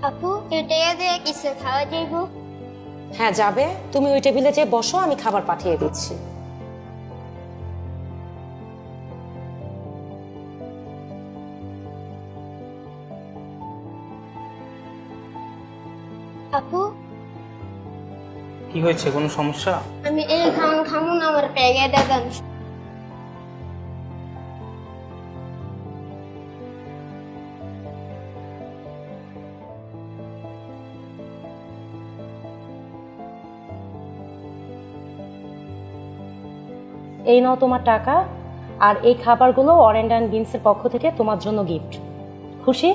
আপু এটা দিয়ে কিছু খাওয়া যাইব? হ্যাঁ যাবে, তুমি ওই টেবিলে যেয়ে বসো, আমি খাবার পাঠিয়ে দিচ্ছি। আপু কি হয়েছে, কোনো সমস্যা? আমি এই খাওয়ান খামু না, আমার পেগে দেন। এই নাও তোমার টাকা, আর এই খাবারগুলো অরেন্ড অ্যান্ড বিনসের পক্ষ থেকে তোমার জন্য গিফট। খুশি?